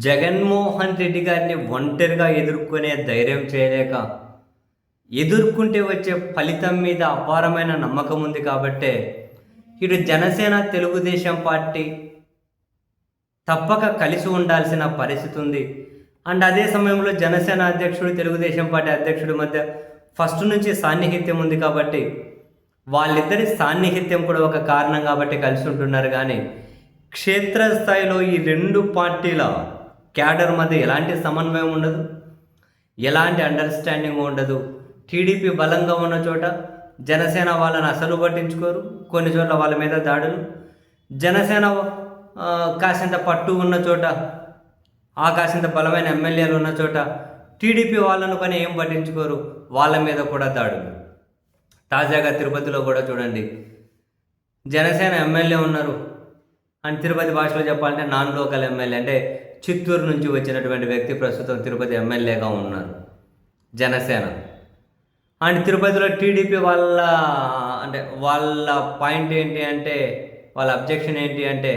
జగన్మోహన్ రెడ్డి గారిని ఒంటరిగా ఎదుర్కొనే ధైర్యం చేయలేక, ఎదుర్కొంటే వచ్చే ఫలితం మీద అపారమైన నమ్మకం ఉంది కాబట్టే ఇటు జనసేన తెలుగుదేశం పార్టీ తప్పక కలిసి ఉండాల్సిన పరిస్థితి ఉంది. అండ్ అదే సమయంలో జనసేన అధ్యక్షుడు తెలుగుదేశం పార్టీ అధ్యక్షుడి మధ్య ఫస్ట్ నుంచి సాన్నిహిత్యం ఉంది కాబట్టి వాళ్ళిద్దరి సాన్నిహిత్యం కూడా ఒక కారణం కాబట్టి కలిసి ఉంటున్నారు. కానీ క్షేత్రస్థాయిలో ఈ రెండు పార్టీల క్యాడర్ మధ్య ఎలాంటి సమన్వయం ఉండదు, ఎలాంటి అండర్స్టాండింగ్ ఉండదు. టీడీపీ బలంగా ఉన్న చోట జనసేన వాళ్ళని అసలు పట్టించుకోరు, కొన్ని చోట్ల వాళ్ళ మీద దాడులు. జనసేన కాసింత పట్టు ఉన్న చోట, కాసింత బలమైన ఎమ్మెల్యేలు ఉన్న చోట టీడీపీ వాళ్ళను కానీ ఏం పట్టించుకోరు, వాళ్ళ మీద కూడా దాడులు. తాజాగా తిరుపతిలో కూడా చూడండి, జనసేన ఎమ్మెల్యే ఉన్నారు అండ్ తిరుపతి భాషలో చెప్పాలంటే నాన్ లోకల్ ఎమ్మెల్యే, అంటే చిత్తూరు నుంచి వచ్చినటువంటి వ్యక్తి ప్రస్తుతం తిరుపతి ఎమ్మెల్యేగా ఉన్నారు జనసేన. అండ్ తిరుపతిలో టీడీపీ వాళ్ళ పాయింట్ ఏంటి అంటే, వాళ్ళ అబ్జెక్షన్ ఏంటి అంటే,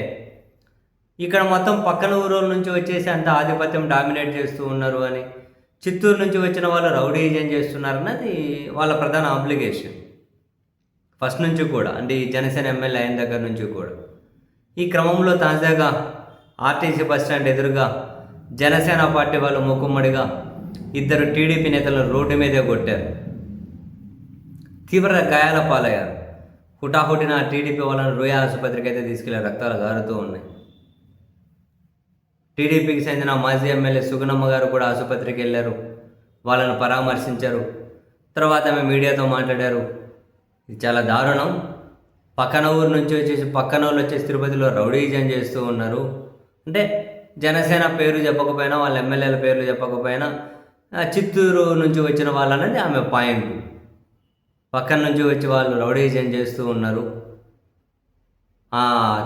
ఇక్కడ మొత్తం పక్కన ఊరోళ్ళ నుంచి వచ్చేసి అంత ఆధిపత్యం డామినేట్ చేస్తూ ఉన్నారు అని, చిత్తూరు నుంచి వచ్చిన వాళ్ళు రౌడీజం చేస్తున్నారు అన్నది వాళ్ళ ప్రధాన అప్లికేషన్ ఫస్ట్ నుంచి కూడా, అంటే ఈ జనసేన ఎమ్మెల్యే అయిన దగ్గర నుంచి కూడా. ఈ క్రమంలో తాజాగా ఆర్టీసీ బస్టాండ్ ఎదురుగా జనసేన పార్టీ వాళ్ళు మూకుమ్మడిగా ఇద్దరు టీడీపీ నేతలను రోడ్డు మీదే కొట్టారు, తీవ్ర గాయాల పాలయ్యారు. హుటాహుటిన టీడీపీ వాళ్ళని రోయా ఆసుపత్రికి అయితే తీసుకెళ్లారు, రక్తాలు గారుతూ ఉన్నాయి. టీడీపీకి చెందిన మాజీ ఎమ్మెల్యే సుగుణమ్మ గారు కూడా ఆసుపత్రికి వెళ్ళారు, వాళ్ళను పరామర్శించారు. తర్వాత ఆమె మీడియాతో మాట్లాడారు. ఇది చాలా దారుణం, పక్కన ఊరు నుంచి వచ్చేసి పక్కన వాళ్ళు వచ్చేసి తిరుపతిలో రౌడీజం చేస్తూ ఉన్నారు. అంటే జనసేన పేరు చెప్పకపోయినా, వాళ్ళ ఎమ్మెల్యేల పేర్లు చెప్పకపోయినా చిత్తూరు నుంచి వచ్చిన వాళ్ళనేది ఆమె పాయింట్. పక్కన నుంచి వచ్చి వాళ్ళు రౌడీజం చేస్తూ ఉన్నారు.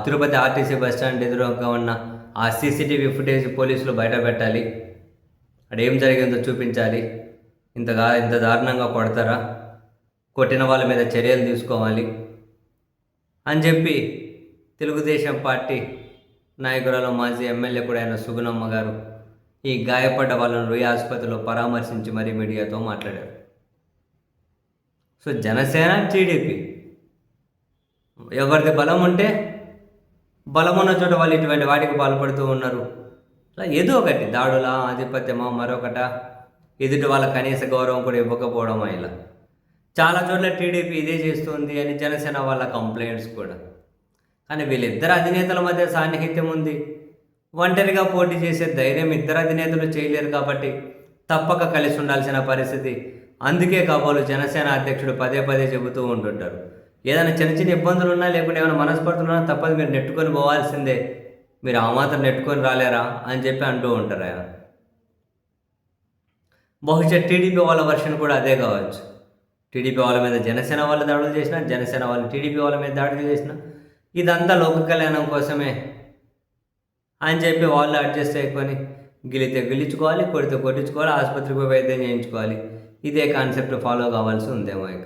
తిరుపతి ఆర్టీసీ బస్టాండ్ ఎదురుగా ఉన్న ఆ సీసీటీవీ ఫుటేజ్ పోలీసులు బయట పెట్టాలి, అదేం జరిగిందో చూపించాలి. ఇంత దారుణంగా కొడతారా, కొట్టిన వాళ్ళ మీద చర్యలు తీసుకోవాలి అని చెప్పి తెలుగుదేశం పార్టీ నాయకురాలు మాజీ ఎమ్మెల్యే కూడా అయిన సుగుణమ్మ గారు ఈ గాయపడ్డ వాళ్ళను రుయ్ ఆసుపత్రిలో పరామర్శించి మరీ మీడియాతో మాట్లాడారు. సో జనసేన టీడీపీ ఎవరిది బలం ఉంటే బలం ఉన్న చోట వాళ్ళు ఇటువంటి వాటికి పాల్పడుతూ ఉన్నారు. అలా ఏదో ఒకటి దాడులా, ఆధిపత్యమా, మరొకట, ఎదుటి వాళ్ళ కనీస గౌరవం కూడా ఇవ్వకపోవడం, ఇలా చాలా చోట్ల టీడీపీ ఇదే చేస్తుంది అని జనసేన వాళ్ళ కంప్లైంట్స్ కూడా. కానీ వీళ్ళిద్దరు అధినేతల మధ్య సాన్నిహిత్యం ఉంది, ఒంటరిగా పోటీ చేసే ధైర్యం ఇద్దరు అధినేతలు చేయలేరు కాబట్టి తప్పక కలిసి ఉండాల్సిన పరిస్థితి. అందుకే కాబోలు జనసేన అధ్యక్షుడు పదే పదే చెబుతూ ఉంటుంటారు, ఏదైనా చిన్న చిన్న ఇబ్బందులు ఉన్నా లేకుంటే ఏమైనా మనస్పర్ధలు ఉన్నా తప్పదు, మీరు నెట్టుకొని పోవాల్సిందే, మీరు ఆ మాత్రం నెట్టుకొని రాలేరా అని చెప్పి అంటూ ఉంటారు ఆయన. బహుశా టీడీపీ వాళ్ళ వర్షన్ కూడా అదే కావచ్చు. టీడీపీ వాళ్ళ మీద జనసేన వాళ్ళు దాడులు చేసినా, జనసేన వాళ్ళు టీడీపీ వాళ్ళ మీద దాడులు చేసినా ఇదంతా లోక కళ్యాణం కోసమే అని చెప్పి వాళ్ళు అడ్జస్ట్ అయిపోయి గెలితే గెలుచుకోవాలి, కొడితే కొట్టించుకోవాలి, ఆసుపత్రికి వైద్యం చేయించుకోవాలి. ఇదే కాన్సెప్ట్ ఫాలో కావాల్సి ఉందేమో ఇక.